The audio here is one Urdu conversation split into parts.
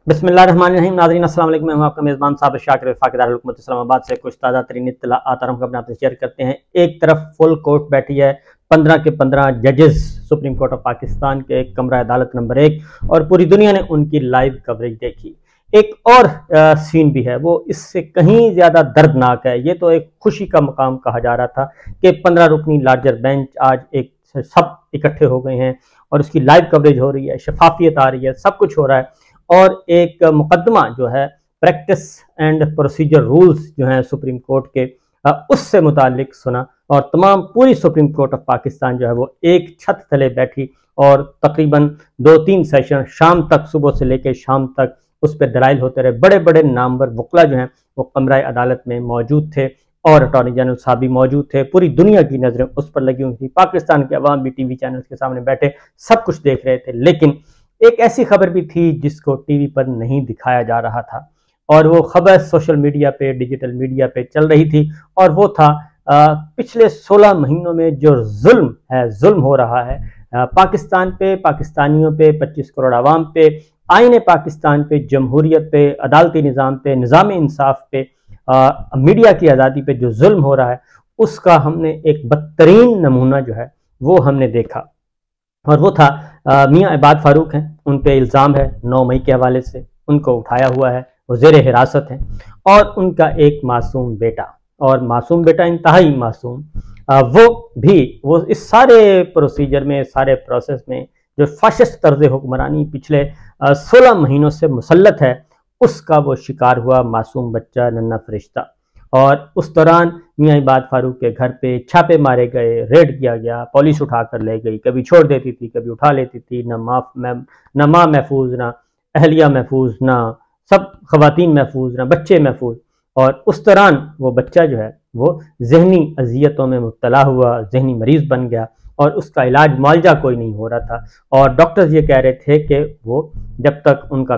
بسم اللہ الرحمن الرحیم. ناظرین السلام علیکم. میں ہوں آپ کا میزبان صابر شاکر وفاقی دارالحکومت اسلام آباد سے کچھ تازہ ترین اطلاعات اور ہم اپنے آپ سے شیئر کرتے ہیں. ایک طرف فل کورٹ بیٹھی ہے، 15 کے 15 ججز سپریم کورٹ آف پاکستان کے کمرہ عدالت نمبر 1، اور پوری دنیا نے ان کی لائیو کوریج دیکھی. ایک اور سین بھی ہے، وہ اس سے کہیں زیادہ دردناک ہے. یہ تو ایک خوشی کا مقام کہا جا رہا تھا کہ 15 رکنی لارجر بینچ آج ایک سب اکٹھے ہو گئے ہیں اور اس کی لائیو کوریج ہو رہی ہے، شفافیت آ رہی ہے، سب کچھ ہو رہا ہے. اور ایک مقدمہ جو ہے پریکٹس اینڈ پروسیجر رولز جو ہیں سپریم کورٹ کے، اس سے متعلق سنا، اور تمام پوری سپریم کورٹ آف پاکستان جو ہے وہ ایک چھت تلے بیٹھی اور تقریباً 2-3 سیشن شام تک، صبح سے لے کے شام تک اس پہ دلائل ہوتے رہے. بڑے بڑے نامور وکلا جو ہیں وہ کمرہ عدالت میں موجود تھے اور اٹارنی جنرل صاحب بھی موجود تھے. پوری دنیا کی نظریں اس پر لگی ہوئی تھی. پاکستان کے عوام بھی ٹی وی چینلز کے سامنے بیٹھے سب کچھ دیکھ رہے تھے. لیکن ایک ایسی خبر بھی تھی جس کو ٹی وی پر نہیں دکھایا جا رہا تھا، اور وہ خبر سوشل میڈیا پہ، ڈیجیٹل میڈیا پہ چل رہی تھی، اور وہ تھا پچھلے 16 مہینوں میں جو ظلم ہو رہا ہے پاکستان پہ، پاکستانیوں پہ، 25 کروڑ عوام پہ، آئین پاکستان پہ، جمہوریت پہ، عدالتی نظام پہ، نظام انصاف پہ، میڈیا کی آزادی پہ جو ظلم ہو رہا ہے، اس کا ہم نے ایک بدترین نمونہ جو ہے وہ ہم نے دیکھا. اور وہ تھا میاں عباد فاروق ہیں، ان پہ الزام ہے 9 مئی کے حوالے سے، ان کو اٹھایا ہوا ہے، وہ زیر حراست ہیں، اور ان کا ایک معصوم بیٹا، اور معصوم بیٹا انتہائی معصوم، وہ اس سارے پروسیجر میں، سارے پروسیس میں جو فاشسٹ طرز حکمرانی پچھلے 16 مہینوں سے مسلط ہے، اس کا وہ شکار ہوا معصوم بچہ، ننھا فرشتہ. اور اس دوران میاں عباد فاروق کے گھر پہ چھاپے مارے گئے، ریڈ کیا گیا، پولیس اٹھا کر لے گئی، کبھی چھوڑ دیتی تھی، کبھی اٹھا لیتی تھی. نہ ماں محفوظ، نہ اہلیہ محفوظ، نہ سب خواتین محفوظ، نہ بچے محفوظ. اور اس دوران وہ بچہ جو ہے وہ ذہنی اذیتوں میں مبتلا ہوا، ذہنی مریض بن گیا، اور اس کا علاج معالجہ کوئی نہیں ہو رہا تھا. اور ڈاکٹرز یہ کہہ رہے تھے کہ وہ جب تک ان کا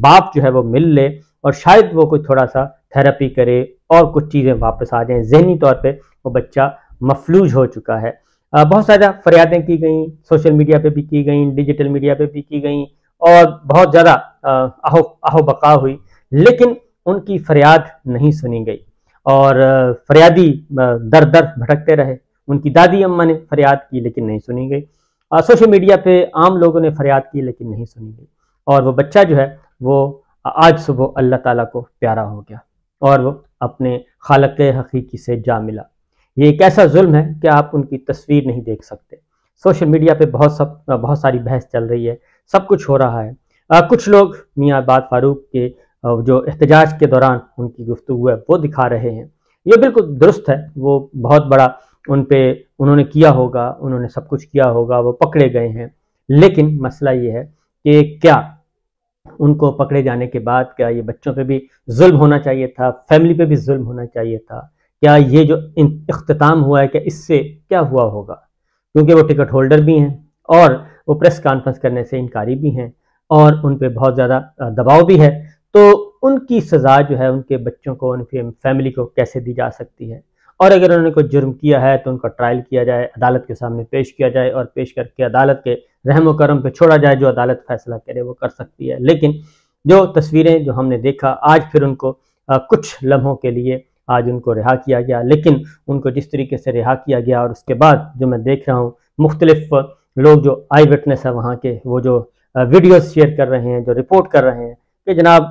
باپ جو ہے وہ مل لے، اور شاید وہ کوئی تھوڑا سا تھراپی کرے اور کچھ چیزیں واپس آ جائیں، ذہنی طور پہ وہ بچہ مفلوج ہو چکا ہے. بہت زیادہ فریادیں کی گئیں، سوشل میڈیا پہ بھی کی گئیں، ڈیجیٹل میڈیا پہ بھی کی گئیں، اور بہت زیادہ آہو بقا ہوئی، لیکن ان کی فریاد نہیں سنی گئی. اور فریادی در در بھٹکتے رہے. ان کی دادی اماں نے فریاد کی لیکن نہیں سنی گئی. سوشل میڈیا پہ عام لوگوں نے فریاد کی لیکن نہیں سنی گئی. اور وہ بچہ جو ہے وہ آج صبح اللہ تعالیٰ کو پیارا ہو گیا، اور وہ اپنے خالق حقیقی سے جا ملا. یہ ایک ایسا ظلم ہے کہ آپ ان کی تصویر نہیں دیکھ سکتے. سوشل میڈیا پہ بہت ساری بحث چل رہی ہے، سب کچھ ہو رہا ہے. کچھ لوگ میاں عباد فاروق کے جو احتجاج کے دوران ان کی گفتگو ہے وہ دکھا رہے ہیں. یہ بالکل درست ہے، وہ بہت بڑا انہوں نے کیا ہوگا، انہوں نے سب کچھ کیا ہوگا، وہ پکڑے گئے ہیں. لیکن مسئلہ یہ ہے کہ کیا ان کو پکڑے جانے کے بعد کیا یہ بچوں پہ بھی ظلم ہونا چاہیے تھا، فیملی پہ بھی ظلم ہونا چاہیے تھا؟ کیا یہ جو اختتام ہوا ہے کہ اس سے کیا ہوا ہوگا؟ کیونکہ وہ ٹکٹ ہولڈر بھی ہیں، اور وہ پریس کانفرنس کرنے سے انکاری بھی ہیں، اور ان پہ بہت زیادہ دباؤ بھی ہے. تو ان کی سزا جو ہے ان کے بچوں کو، ان کی فیملی کو کیسے دی جا سکتی ہے؟ اور اگر انہوں نے کوئی جرم کیا ہے تو ان کا ٹرائل کیا جائے، عدالت کے سامنے پیش کیا جائے، اور پیش کر کے عدالت کے رحم و کرم پہ چھوڑا جائے. جو عدالت فیصلہ کرے وہ کر سکتی ہے. لیکن جو تصویریں جو ہم نے دیکھا آج، پھر ان کو کچھ لمحوں کے لیے آج ان کو رہا کیا گیا، لیکن ان کو جس طریقے سے رہا کیا گیا، اور اس کے بعد جو میں دیکھ رہا ہوں مختلف لوگ جو آئی وٹنس ہے وہاں کے، وہ جو ویڈیوز شیئر کر رہے ہیں، جو رپورٹ کر رہے ہیں کہ جناب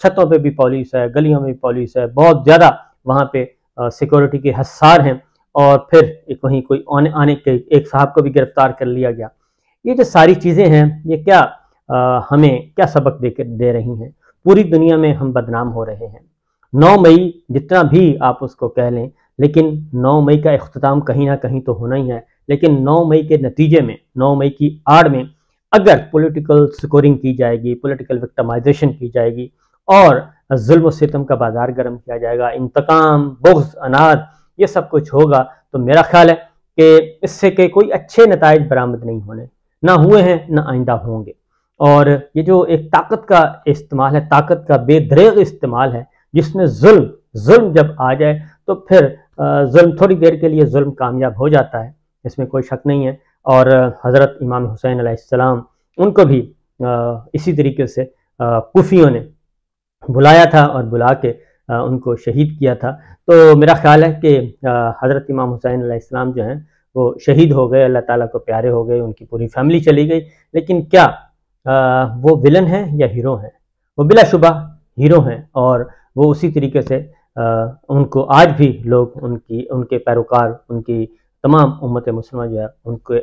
چھتوں پہ بھی پولیس ہے، گلیوں میں بھی پولیس ہے، بہت زیادہ وہاں پہ سیکورٹی کے حصار ہیں. اور پھر وہیں کوئی آنے کے ایک صاحب کو بھی گرفتار کر لیا گیا. یہ جو ساری چیزیں ہیں، یہ کیا ہمیں کیا سبق دے رہی ہیں؟ پوری دنیا میں ہم بدنام ہو رہے ہیں. 9 مئی جتنا بھی آپ اس کو کہہ لیں، لیکن 9 مئی کا اختتام کہیں نہ کہیں تو ہونا ہی ہے. لیکن 9 مئی کے نتیجے میں، 9 مئی کی آڑ میں اگر پولیٹیکل سکورنگ کی جائے گی، پولیٹیکل وکٹمائزیشن کی جائے گی، اور ظلم و ستم کا بازار گرم کیا جائے گا، انتقام، بغض، اناد، یہ سب کچھ ہوگا، تو میرا خیال ہے کہ اس سے کہ کوئی اچھے نتائج برآمد نہیں ہونے، نہ ہوئے ہیں، نہ آئندہ ہوں گے. اور یہ جو ایک طاقت کا استعمال ہے، طاقت کا بے دریغ استعمال ہے، جس میں ظلم جب آ جائے تو پھر ظلم تھوڑی دیر کے لیے ظلم کامیاب ہو جاتا ہے، اس میں کوئی شک نہیں ہے. اور حضرت امام حسین علیہ السلام، ان کو بھی اسی طریقے سے کوفیوں نے بلایا تھا اور بلا کے ان کو شہید کیا تھا۔ تو میرا خیال ہے کہ حضرت امام حسین علیہ السلام جو ہیں وہ شہید ہو گئے، اللہ تعالیٰ کو پیارے ہو گئے، ان کی پوری فیملی چلی گئی، لیکن کیا وہ ولن ہیں یا ہیرو ہیں؟ وہ بلا شبہ ہیرو ہیں، اور وہ اسی طریقے سے ان کو آج بھی لوگ ان کے پیروکار، ان کی تمام امت مسلمہ جو ہے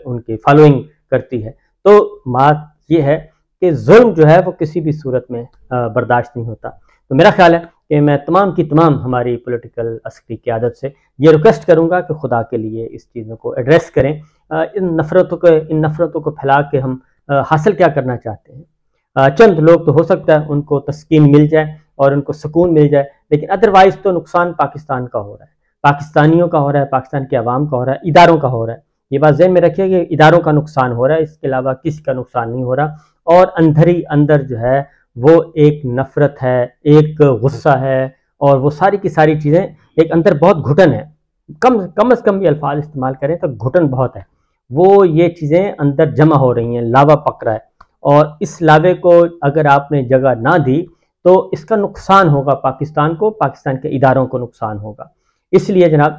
ان کی فالوئنگ کرتی ہے۔ تو بات یہ ہے کہ ظلم جو ہے وہ کسی بھی صورت میں برداشت نہیں ہوتا۔ تو میرا خیال ہے کہ میں تمام کی تمام ہماری پولیٹیکل عسکری قیادت سے یہ ریکویسٹ کروں گا کہ خدا کے لیے اس چیزوں کو ایڈریس کریں۔ ان نفرتوں کو پھیلا کے ہم حاصل کیا کرنا چاہتے ہیں؟ چند لوگ تو ہو سکتا ہے ان کو تسکین مل جائے اور ان کو سکون مل جائے، لیکن ادروائز تو نقصان پاکستان کا ہو رہا ہے، پاکستانیوں کا ہو رہا ہے، پاکستان کے عوام کا ہو رہا ہے، اداروں کا ہو رہا ہے۔ یہ بات ذہن میں رکھیے کہ اداروں کا نقصان ہو رہا ہے، اس کے علاوہ کسی کا نقصان نہیں ہو رہا، اور اندر جو ہے وہ ایک نفرت ہے، ایک غصہ ہے، اور وہ ساری کی ساری چیزیں ایک اندر بہت گھٹن ہے، کم از کم یہ الفاظ استعمال کریں تو گھٹن بہت ہے، وہ یہ چیزیں اندر جمع ہو رہی ہیں، لاوا پک رہا ہے، اور اس لاوے کو اگر آپ نے جگہ نہ دی تو اس کا نقصان ہوگا پاکستان کو، پاکستان کے اداروں کو نقصان ہوگا۔ اس لیے جناب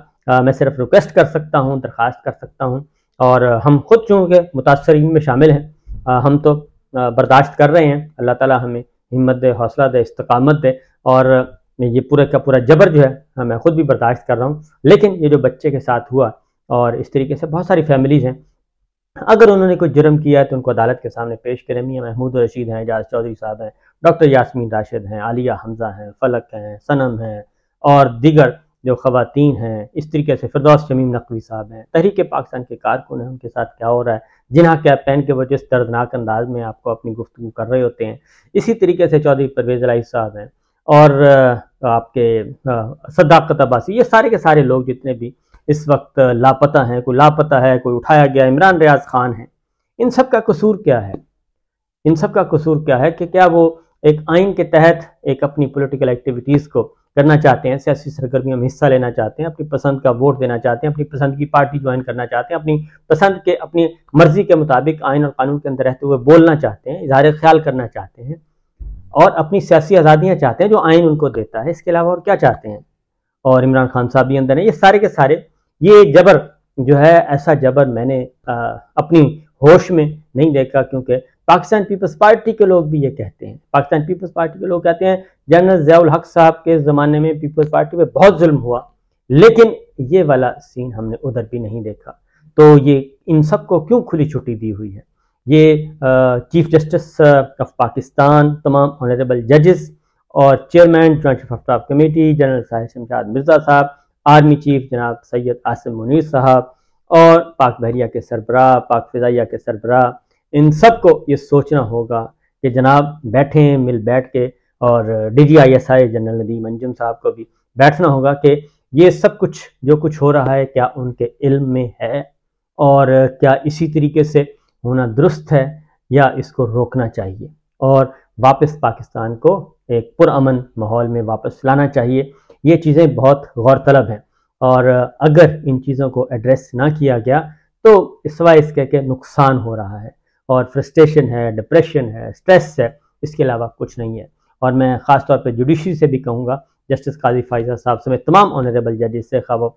میں صرف ریکویسٹ کر سکتا ہوں، درخواست کر سکتا ہوں، اور ہم خود چونکہ متاثرین میں شامل ہیں، ہم تو برداشت کر رہے ہیں، اللہ تعالیٰ ہمیں ہمت دے، حوصلہ دے، استقامت دے، اور یہ پورے کا پورا جبر جو ہے میں خود بھی برداشت کر رہا ہوں، لیکن یہ جو بچے کے ساتھ ہوا، اور اس طریقے سے بہت ساری فیملیز ہیں، اگر انہوں نے کوئی جرم کیا ہے تو ان کو عدالت کے سامنے پیش کریں۔ میاں محمود رشید ہیں، اعجاز چودھری صاحب ہیں، ڈاکٹر یاسمین راشد ہیں، عالیہ حمزہ ہیں، فلک ہیں، صنم ہیں، اور دیگر جو خواتین ہیں، اس طریقے سے فردوس شمیم نقوی صاحب ہیں، تحریک پاکستان کے کارکن ہیں، ان کے ساتھ کیا ہو رہا ہے، جناح کیپ پہن کے وہ جس دردناک انداز میں آپ کو اپنی گفتگو کر رہے ہوتے ہیں، اسی طریقے سے چودھری پرویز الہی صاحب ہیں، اور آپ کے صداقت عباسی، یہ سارے کے سارے لوگ جتنے بھی اس وقت لاپتہ ہیں، کوئی لاپتہ ہے، کوئی اٹھایا گیا، عمران ریاض خان ہیں، ان سب کا قصور کیا ہے؟ ان سب کا قصور کیا ہے کہ کیا وہ ایک آئین کے تحت ایک اپنی پولیٹیکل ایکٹیویٹیز کو کرنا چاہتے ہیں، سیاسی سرگرمیوں میں حصہ لینا چاہتے ہیں، اپنی پسند کا ووٹ دینا چاہتے ہیں، اپنی پسند کی پارٹی جوائن کرنا چاہتے ہیں، اپنی پسند کے، اپنی مرضی کے مطابق آئین اور قانون کے اندر رہتے ہوئے بولنا چاہتے ہیں، اظہار خیال کرنا چاہتے ہیں، اور اپنی سیاسی آزادیاں چاہتے ہیں جو آئین ان کو دیتا ہے، اس کے علاوہ اور کیا چاہتے ہیں؟ اور عمران خان صاحب بھی اندر ہیں، یہ سارے کے سارے، یہ جبر جو ہے، ایسا جبر میں نے اپنی ہوش میں نہیں دیکھا، کیونکہ پاکستان پیپلز پارٹی کے لوگ بھی یہ کہتے ہیں، پاکستان پیپلز پارٹی کے لوگ کہتے ہیں جنرل ضیاء الحق صاحب کے زمانے میں پیپلز پارٹی پہ بہت ظلم ہوا، لیکن یہ والا سین ہم نے ادھر بھی نہیں دیکھا۔ تو یہ ان سب کو کیوں کھلی چھٹی دی ہوئی ہے؟ یہ چیف جسٹس آف پاکستان، تمام آنریبل ججز اور chairman joint chief of staff committee general Sahir Shamshad Mirza صاحب، آرمی چیف جناب سید عاصم منیر صاحب، اور پاک بحریہ کے سربراہ، پاک فضائیہ کے سربراہ، ان سب کو یہ سوچنا ہوگا کہ جناب بیٹھیں، مل بیٹھ کے، اور D G I S I general Nadeem Anjum صاحب کو بھی بیٹھنا ہوگا کہ یہ سب کچھ جو کچھ ہو رہا ہے کیا ان کے علم میں ہے، اور کیا اسی طریقے سے ہونا درست ہے، یا اس کو روکنا چاہیے، اور واپس پاکستان کو ایک پرامن ماحول میں واپس لانا چاہیے۔ یہ چیزیں بہت غور طلب ہیں، اور اگر ان چیزوں کو ایڈریس نہ کیا گیا تو سوائے اس کے کہ نقصان ہو رہا ہے، اور فرسٹریشن ہے، ڈپریشن ہے، سٹریس ہے، اس کے علاوہ کچھ نہیں ہے۔ اور میں خاص طور پہ جوڈیشری سے بھی کہوں گا، جسٹس قاضی فائزہ صاحب سمیت تمام آنریبل ججز سے، خواہ وہ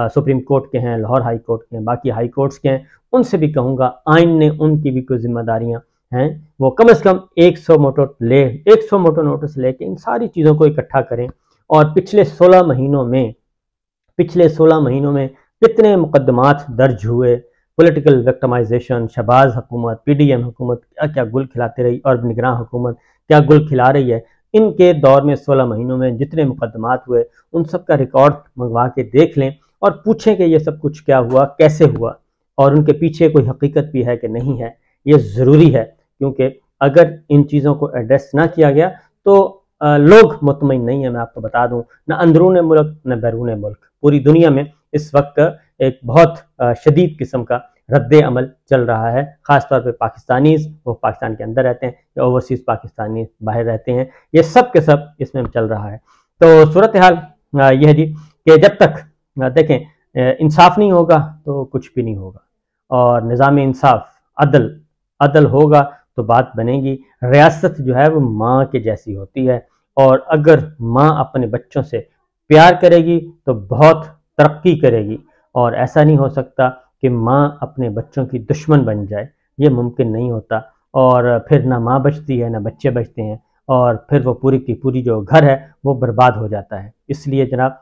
سپریم کورٹ کے ہیں، لاہور ہائی کورٹ کے ہیں، باقی ہائی کورٹس کے ہیں، ان سے بھی کہوں گا آئین نے ان کی بھی کوئی ذمہ داریاں ہیں، وہ کم از کم 100 موٹو نوٹس لے کے ان ساری چیزوں کو اکٹھا کریں، اور پچھلے 16 مہینوں میں کتنے مقدمات درج ہوئے، پولیٹیکل وکٹمائزیشن، شہباز حکومت، پی ڈی ایم حکومت کیا گل کھلاتے رہی، اور نگراں حکومت کیا گل کھلا رہی ہے، ان کے دور میں 16 مہینوں میں جتنے مقدمات ہوئے ان سب کا ریکارڈ منگوا کے دیکھ لیں، اور پوچھیں کہ یہ سب کچھ کیا ہوا، کیسے ہوا، اور ان کے پیچھے کوئی حقیقت بھی ہے کہ نہیں ہے۔ یہ ضروری ہے، کیونکہ اگر ان چیزوں کو ایڈریس نہ کیا گیا تو لوگ مطمئن نہیں ہیں۔ میں آپ کو بتا دوں، نہ اندرون ملک نہ بیرون ملک، پوری دنیا میں اس وقت ایک بہت شدید قسم کا رد عمل چل رہا ہے، خاص طور پہ پاکستانیز، وہ پاکستان کے اندر رہتے ہیں یا اوورسیز پاکستانی باہر رہتے ہیں، یہ سب کے سب اس میں چل رہا ہے۔ تو صورتحال یہ ہے جی کہ جب تک دیکھیں انصاف نہیں ہوگا تو کچھ بھی نہیں ہوگا، اور نظام انصاف عدل ہوگا تو بات بنے گی۔ ریاست جو ہے وہ ماں کے جیسی ہوتی ہے، اور اگر ماں اپنے بچوں سے پیار کرے گی تو بہت ترقی کرے گی، اور ایسا نہیں ہو سکتا کہ ماں اپنے بچوں کی دشمن بن جائے، یہ ممکن نہیں ہوتا، اور پھر نہ ماں بچتی ہے نہ بچے بچتے ہیں، اور پھر وہ پوری کی پوری جو گھر ہے وہ برباد ہو جاتا ہے۔ اس لیے جناب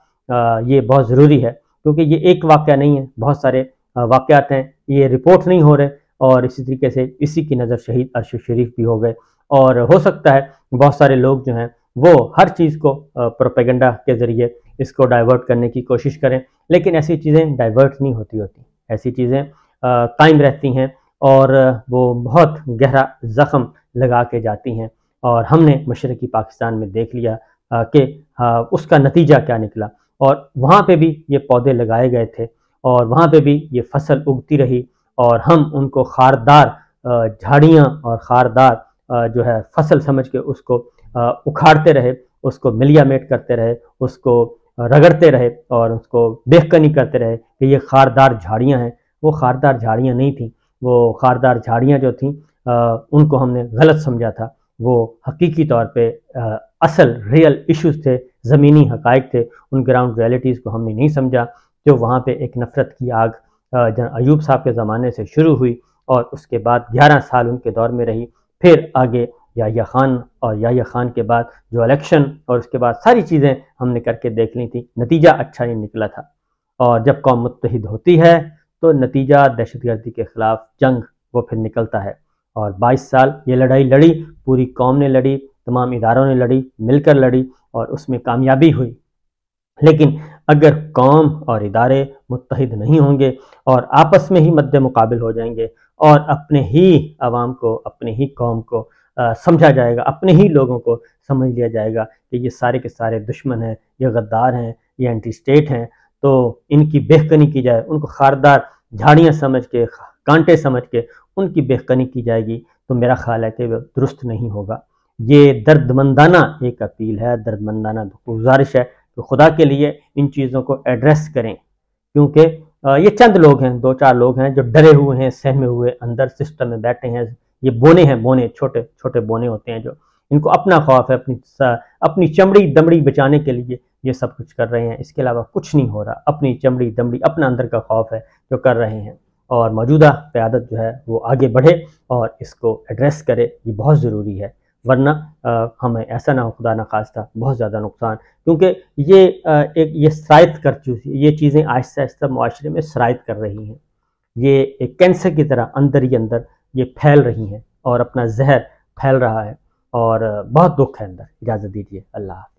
یہ بہت ضروری ہے، کیونکہ یہ ایک واقعہ نہیں ہے، بہت سارے واقعات ہیں، یہ رپورٹ نہیں ہو رہے، اور اسی طریقے سے اسی کی نظر شہید ارشد شریف بھی ہو گئے، اور ہو سکتا ہے بہت سارے لوگ جو ہیں وہ ہر چیز کو پروپیگنڈا کے ذریعے اس کو ڈائیورٹ کرنے کی کوشش کریں، لیکن ایسی چیزیں ڈائیورٹ نہیں ہوتی ایسی چیزیں قائم رہتی ہیں، اور وہ بہت گہرا زخم لگا کے جاتی ہیں، اور ہم نے مشرقی پاکستان میں دیکھ لیا کہ اس کا نتیجہ کیا نکلا، اور وہاں پہ بھی یہ پودے لگائے گئے تھے، اور وہاں پہ بھی یہ فصل اگتی رہی، اور ہم ان کو خاردار جھاڑیاں اور خاردار جو ہے فصل سمجھ کے اس کو اکھاڑتے رہے، اس کو ملیا میٹ کرتے رہے، اس کو رگڑتے رہے، اور اس کو بےخکنی کرتے رہے کہ یہ خاردار جھاڑیاں ہیں۔ وہ خاردار جھاڑیاں نہیں تھیں، وہ خاردار جھاڑیاں جو تھیں ان کو ہم نے غلط سمجھا تھا، وہ حقیقی طور پہ اصل ریئل ایشوز تھے، زمینی حقائق تھے، ان گراؤنڈ ریئلٹیز کو ہم نے نہیں سمجھا، جو وہاں پہ ایک نفرت کی آگ ایوب صاحب کے زمانے سے شروع ہوئی، اور اس کے بعد 11 سال ان کے دور میں رہی، پھر آگے یحییٰ خان، اور یحییٰ خان کے بعد جو الیکشن، اور اس کے بعد ساری چیزیں ہم نے کر کے دیکھ لی تھیں، نتیجہ اچھا نہیں نکلا تھا۔ اور جب قوم متحد ہوتی ہے تو نتیجہ دہشت گردی کے خلاف جنگ وہ پھر نکلتا ہے، اور 22 سال یہ لڑائی لڑی، پوری قوم نے لڑی، تمام اداروں نے لڑی، مل کر لڑی، اور اس میں کامیابی ہوئی۔ لیکن اگر قوم اور ادارے متحد نہیں ہوں گے، اور آپس میں ہی مد مقابل ہو جائیں گے، اور اپنے ہی عوام کو، اپنے ہی قوم کو سمجھا جائے گا، اپنے ہی لوگوں کو سمجھ لیا جائے گا کہ یہ سارے کے سارے دشمن ہیں، یہ غدار ہیں، یہ اینٹی اسٹیٹ ہیں، تو ان کی بےخکنی کی جائے، ان کو خاردار جھاڑیاں سمجھ کے، کانٹے سمجھ کے ان کی بےخکنی کی جائے گی، تو میرا خیال ہے کہ وہ درست نہیں ہوگا۔ یہ درد مندانہ ایک اپیل ہے، درد مندانہ گزارش ہے کہ خدا کے لیے ان چیزوں کو ایڈریس کریں، کیونکہ یہ چند لوگ ہیں، 2-4 لوگ ہیں جو ڈرے ہوئے ہیں، سہمے ہوئے اندر سسٹم میں بیٹھے ہیں، یہ بونے ہیں، بونے چھوٹے چھوٹے بونے ہوتے ہیں، جو ان کو اپنا خوف ہے، اپنی چمڑی دمڑی بچانے کے لیے یہ سب کچھ کر رہے ہیں، اس کے علاوہ کچھ نہیں ہو رہا، اپنی چمڑی دمڑی، اپنا اندر کا خوف ہے جو کر رہے ہیں، اور موجودہ قیادت جو ہے وہ آگے بڑھے اور اس کو ایڈریس کرے، یہ بہت ضروری ہے، ورنہ ہمیں ایسا نہ ہو خدا نخواستہ بہت زیادہ نقصان، کیونکہ یہ سرایت کر چکی، یہ چیزیں آہستہ آہستہ معاشرے میں سرایت کر رہی ہیں، یہ ایک کینسر کی طرح اندر ہی اندر یہ پھیل رہی ہیں، اور اپنا زہر پھیل رہا ہے، اور بہت دکھ ہے اندر۔ اجازت دیجیے، اللہ حافظ۔